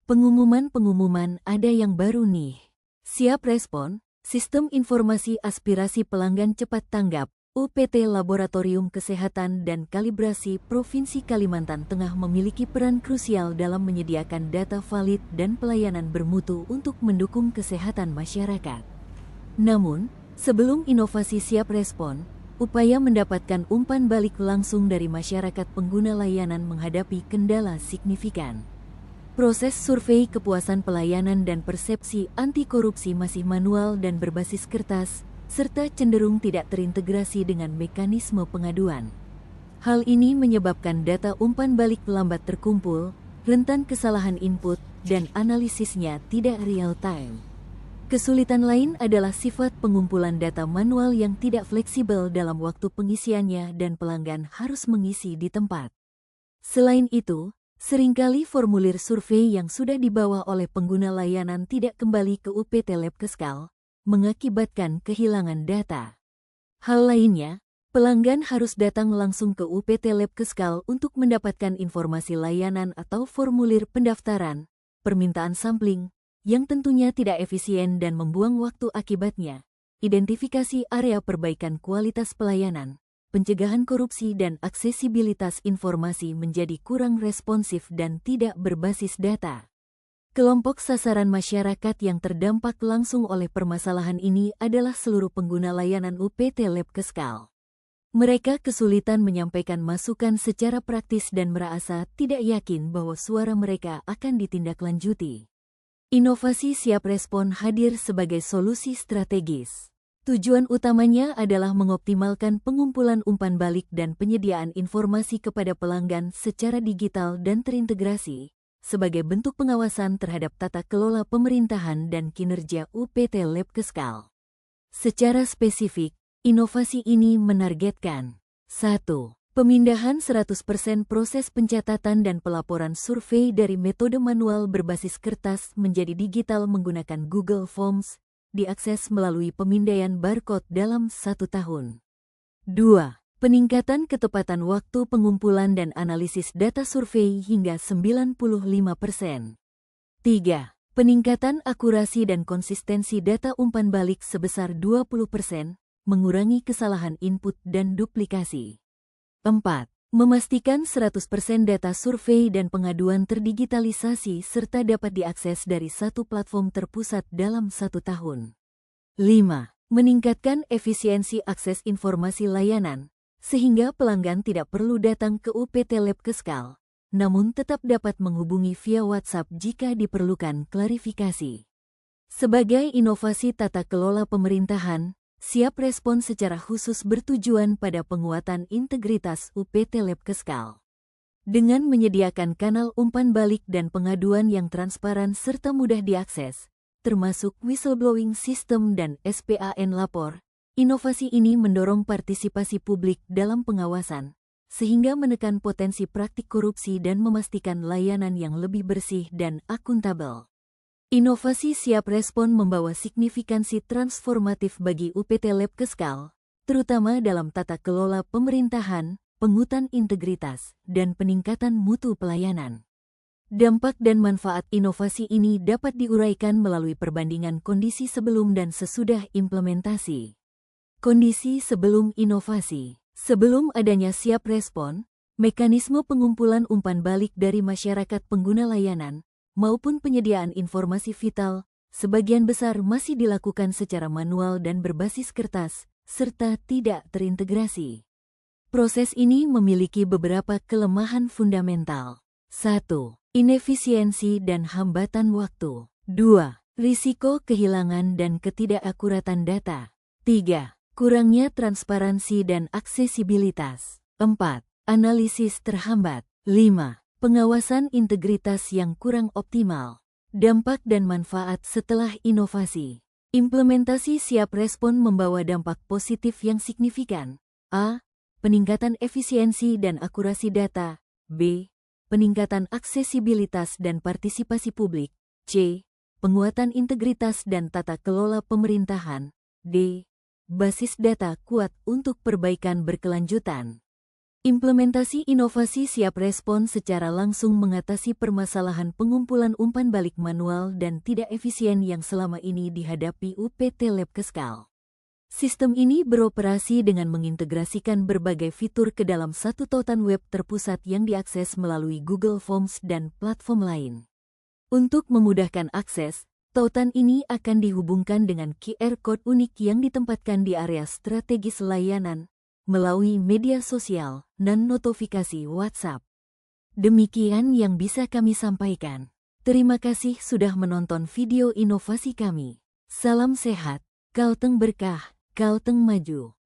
Pengumuman ada yang baru nih. Siap respon, Sistem Informasi Aspirasi Pelanggan Cepat Tanggap, UPT Laboratorium Kesehatan dan Kalibrasi Provinsi Kalimantan Tengah memiliki peran krusial dalam menyediakan data valid dan pelayanan bermutu untuk mendukung kesehatan masyarakat. Namun, sebelum inovasi siap respon, upaya mendapatkan umpan balik langsung dari masyarakat pengguna layanan menghadapi kendala signifikan. Proses survei kepuasan pelayanan dan persepsi anti korupsi masih manual dan berbasis kertas, serta cenderung tidak terintegrasi dengan mekanisme pengaduan. Hal ini menyebabkan data umpan balik lambat terkumpul, rentan kesalahan input, dan analisisnya tidak real-time. Kesulitan lain adalah sifat pengumpulan data manual yang tidak fleksibel dalam waktu pengisiannya dan pelanggan harus mengisi di tempat. Selain itu, seringkali formulir survei yang sudah dibawa oleh pengguna layanan tidak kembali ke UPT Labkeskal, mengakibatkan kehilangan data. Hal lainnya, pelanggan harus datang langsung ke UPT Labkeskal untuk mendapatkan informasi layanan atau formulir pendaftaran, permintaan sampling, yang tentunya tidak efisien dan membuang waktu akibatnya. Identifikasi area perbaikan kualitas pelayanan, pencegahan korupsi dan aksesibilitas informasi menjadi kurang responsif dan tidak berbasis data. Kelompok sasaran masyarakat yang terdampak langsung oleh permasalahan ini adalah seluruh pengguna layanan UPT Labkeskal. Mereka kesulitan menyampaikan masukan secara praktis dan merasa tidak yakin bahwa suara mereka akan ditindaklanjuti. Inovasi siap respon hadir sebagai solusi strategis. Tujuan utamanya adalah mengoptimalkan pengumpulan umpan balik dan penyediaan informasi kepada pelanggan secara digital dan terintegrasi, sebagai bentuk pengawasan terhadap tata kelola pemerintahan dan kinerja UPT Labkeskal. Secara spesifik, inovasi ini menargetkan 1. Pemindahan 100% proses pencatatan dan pelaporan survei dari metode manual berbasis kertas menjadi digital menggunakan Google Forms, diakses melalui pemindaian barcode dalam 1 tahun. 2. Peningkatan ketepatan waktu pengumpulan dan analisis data survei hingga 95%. 3. Peningkatan akurasi dan konsistensi data umpan balik sebesar 20%, mengurangi kesalahan input dan duplikasi. 4. Memastikan 100% data survei dan pengaduan terdigitalisasi serta dapat diakses dari satu platform terpusat dalam 1 tahun. 5. Meningkatkan efisiensi akses informasi layanan, sehingga pelanggan tidak perlu datang ke UPT Labkeskal, namun tetap dapat menghubungi via WhatsApp jika diperlukan klarifikasi. Sebagai inovasi tata kelola pemerintahan, siap respon secara khusus bertujuan pada penguatan integritas UPT Labkeskal. Dengan menyediakan kanal umpan balik dan pengaduan yang transparan serta mudah diakses, termasuk whistleblowing system dan SPAN lapor, inovasi ini mendorong partisipasi publik dalam pengawasan, sehingga menekan potensi praktik korupsi dan memastikan layanan yang lebih bersih dan akuntabel. Inovasi siap respon membawa signifikansi transformatif bagi UPT Labkeskal, terutama dalam tata kelola pemerintahan, penguatan integritas, dan peningkatan mutu pelayanan. Dampak dan manfaat inovasi ini dapat diuraikan melalui perbandingan kondisi sebelum dan sesudah implementasi. Kondisi sebelum inovasi. Sebelum adanya siap respon, mekanisme pengumpulan umpan balik dari masyarakat pengguna layanan, maupun penyediaan informasi vital, sebagian besar masih dilakukan secara manual dan berbasis kertas, serta tidak terintegrasi. Proses ini memiliki beberapa kelemahan fundamental. 1. Inefisiensi dan hambatan waktu. 2. Risiko kehilangan dan ketidakakuratan data. 3. Kurangnya transparansi dan aksesibilitas. 4. Analisis terhambat. 5. Pengawasan integritas yang kurang optimal. Dampak dan manfaat setelah inovasi. Implementasi siap respon membawa dampak positif yang signifikan. A. Peningkatan efisiensi dan akurasi data. B. Peningkatan aksesibilitas dan partisipasi publik. C. Penguatan integritas dan tata kelola pemerintahan. D. Basis data kuat untuk perbaikan berkelanjutan. Implementasi inovasi siap respon secara langsung mengatasi permasalahan pengumpulan umpan balik manual dan tidak efisien yang selama ini dihadapi UPT Labkeskal. Sistem ini beroperasi dengan mengintegrasikan berbagai fitur ke dalam satu tautan web terpusat yang diakses melalui Google Forms dan platform lain. Untuk memudahkan akses, tautan ini akan dihubungkan dengan QR Code unik yang ditempatkan di area strategis layanan, melalui media sosial dan notifikasi WhatsApp. Demikian yang bisa kami sampaikan. Terima kasih sudah menonton video inovasi kami. Salam sehat, Kalteng berkah, Kalteng maju.